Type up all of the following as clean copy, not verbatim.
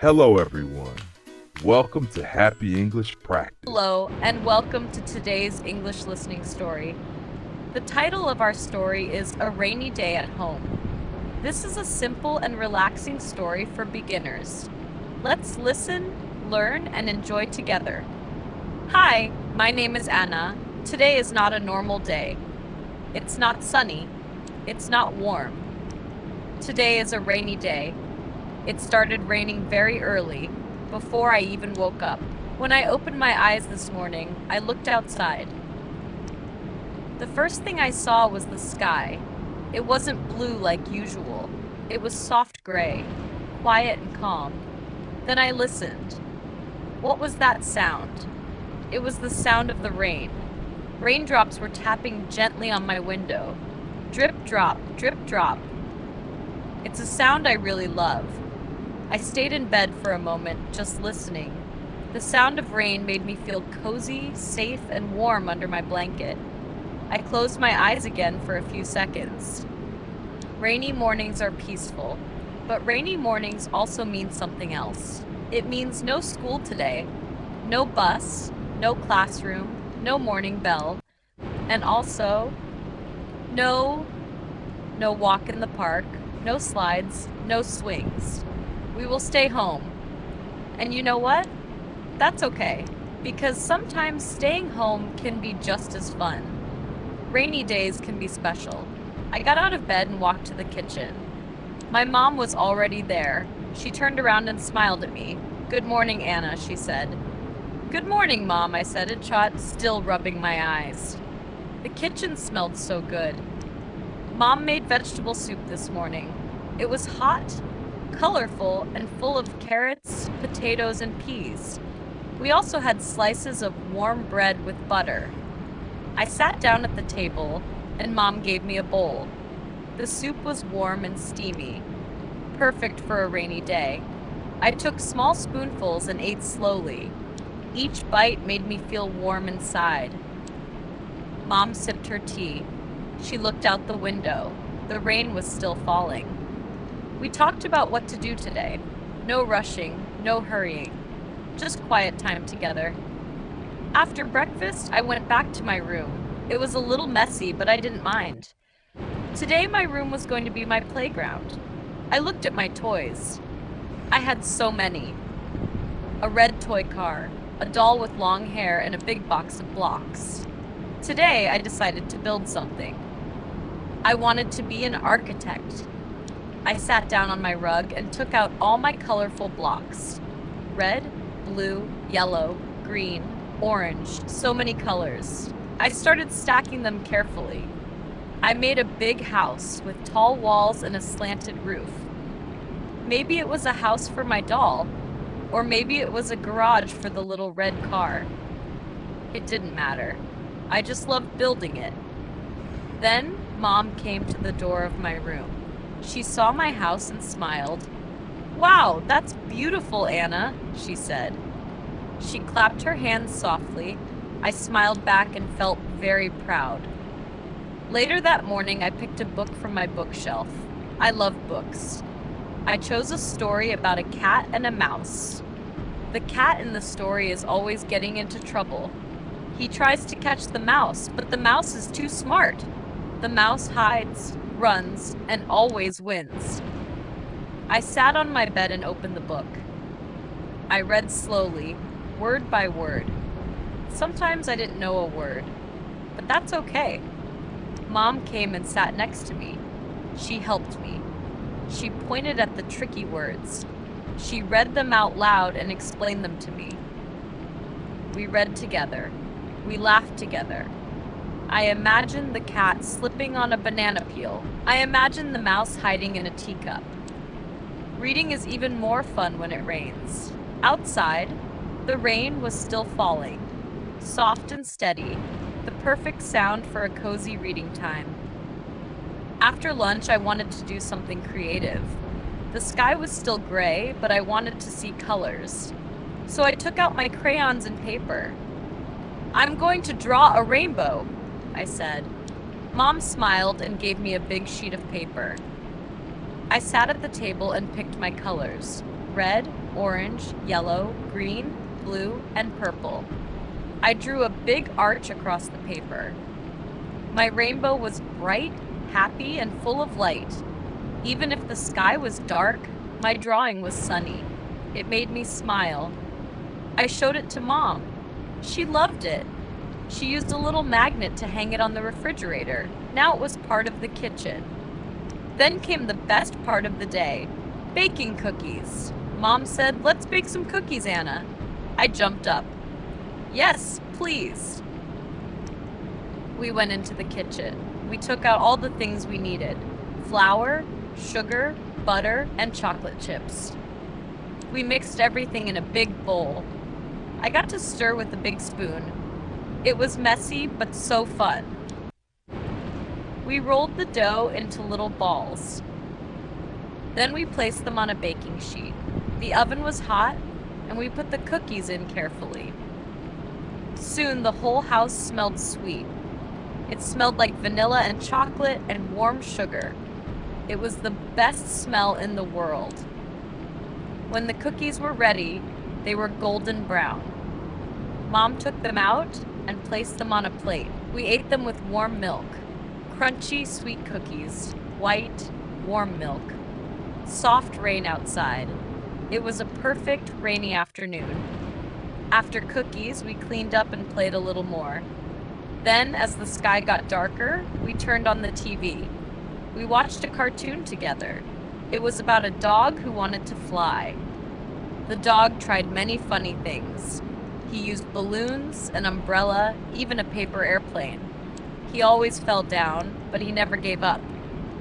Hello, everyone. Welcome to Happy English Practice. Hello, and welcome to today's English listening story. The title of our story is A Rainy Day at Home. This is a simple and relaxing story for beginners. Let's listen, learn, and enjoy together. Hi, my name is Anna. Today is not a normal day. It's not sunny. It's not warm. Today is a rainy day. It started raining very early, before I even woke up. When I opened my eyes this morning, I looked outside. The first thing I saw was the sky. It wasn't blue like usual. It was soft gray, quiet and calm. Then I listened. What was that sound? It was the sound of the rain. Raindrops were tapping gently on my window. Drip, drop, drip, drop. It's a sound I really love. I stayed in bed for a moment, just listening. The sound of rain made me feel cozy, safe, and warm under my blanket. I closed my eyes again for a few seconds. Rainy mornings are peaceful, but rainy mornings also mean something else. It means no school today, no bus, no classroom, no morning bell, and also no walk in the park, no slides, no swings. We will stay home. And you know what? That's okay, because sometimes staying home can be just as fun. Rainy days can be special. I got out of bed and walked to the kitchen. My mom was already there. She turned around and smiled at me. "Good morning, Anna," she said. "Good morning, Mom," I said at Trot, still rubbing my eyes. The kitchen smelled so good. Mom made vegetable soup this morning. It was hot, colorful, and full of carrots, potatoes, and peas. We also had slices of warm bread with butter. I sat down at the table, and Mom gave me a bowl. The soup was warm and steamy, perfect for a rainy day. I took small spoonfuls and ate slowly. Each bite made me feel warm inside. Mom sipped her tea. She looked out the window. The rain was still falling. We talked about what to do today. No rushing, no hurrying. Just quiet time together. After breakfast, I went back to my room. It was a little messy, but I didn't mind. Today, my room was going to be my playground. I looked at my toys. I had so many. A red toy car, a doll with long hair, and a big box of blocks. Today, I decided to build something. I wanted to be an architect. I sat down on my rug and took out all my colorful blocks. Red, blue, yellow, green, orange, so many colors. I started stacking them carefully. I made a big house with tall walls and a slanted roof. Maybe it was a house for my doll, or maybe it was a garage for the little red car. It didn't matter. I just loved building it. Then, Mom came to the door of my room. She saw my house and smiled. "Wow, that's beautiful, Anna," she said. She clapped her hands softly. I smiled back and felt very proud. Later that morning, I picked a book from my bookshelf. I love books. I chose a story about a cat and a mouse. The cat in the story is always getting into trouble. He tries to catch the mouse, but the mouse is too smart. The mouse hides, runs, and always wins. I sat on my bed and opened the book. I read slowly, word by word. Sometimes I didn't know a word, but that's okay. Mom came and sat next to me. She helped me. She pointed at the tricky words. She read them out loud and explained them to me. We read together. We laughed together. I imagined the cat slipping on a banana peel. I imagined the mouse hiding in a teacup. Reading is even more fun when it rains. Outside, the rain was still falling, soft and steady, the perfect sound for a cozy reading time. After lunch, I wanted to do something creative. The sky was still gray, but I wanted to see colors. So I took out my crayons and paper. "I'm going to draw a rainbow," I said. Mom smiled and gave me a big sheet of paper. I sat at the table and picked my colors: red, orange, yellow, green, blue, and purple. I drew a big arch across the paper. My rainbow was bright, happy, and full of light. Even if the sky was dark, my drawing was sunny. It made me smile. I showed it to Mom. She loved it. She used a little magnet to hang it on the refrigerator. Now it was part of the kitchen. Then came the best part of the day, baking cookies. Mom said, "Let's bake some cookies, Anna." I jumped up. "Yes, please." We went into the kitchen. We took out all the things we needed: flour, sugar, butter, and chocolate chips. We mixed everything in a big bowl. I got to stir with a big spoon. It was messy, but so fun. We rolled the dough into little balls. Then we placed them on a baking sheet. The oven was hot, and we put the cookies in carefully. Soon the whole house smelled sweet. It smelled like vanilla and chocolate and warm sugar. It was the best smell in the world. When the cookies were ready, they were golden brown. Mom took them out and placed them on a plate. We ate them with warm milk. Crunchy, sweet cookies, white, warm milk. Soft rain outside. It was a perfect rainy afternoon. After cookies, we cleaned up and played a little more. Then, as the sky got darker, we turned on the TV. We watched a cartoon together. It was about a dog who wanted to fly. The dog tried many funny things. He used balloons, an umbrella, even a paper airplane. He always fell down, but he never gave up.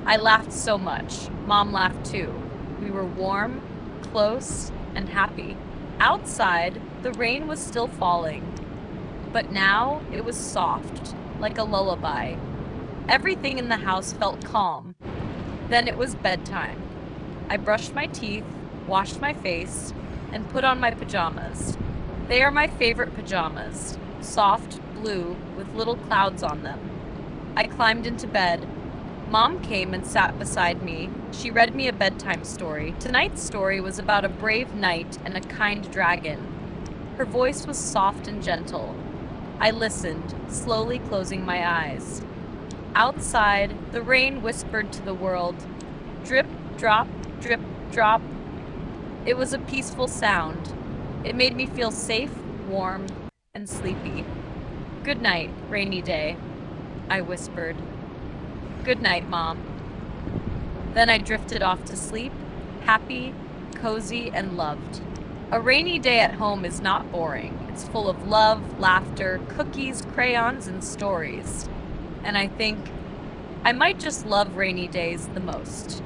I laughed so much. Mom laughed too. We were warm, close, and happy. Outside, the rain was still falling, but now it was soft, like a lullaby. Everything in the house felt calm. Then it was bedtime. I brushed my teeth, washed my face, and put on my pajamas. They are my favorite pajamas, soft, blue, with little clouds on them. I climbed into bed. Mom came and sat beside me. She read me a bedtime story. Tonight's story was about a brave knight and a kind dragon. Her voice was soft and gentle. I listened, slowly closing my eyes. Outside, the rain whispered to the world, drip, drop, drip, drop. It was a peaceful sound. It made me feel safe, warm, and sleepy. "Good night, rainy day," I whispered. "Good night, Mom." Then I drifted off to sleep, happy, cozy, and loved. A rainy day at home is not boring. It's full of love, laughter, cookies, crayons, and stories. And I think I might just love rainy days the most.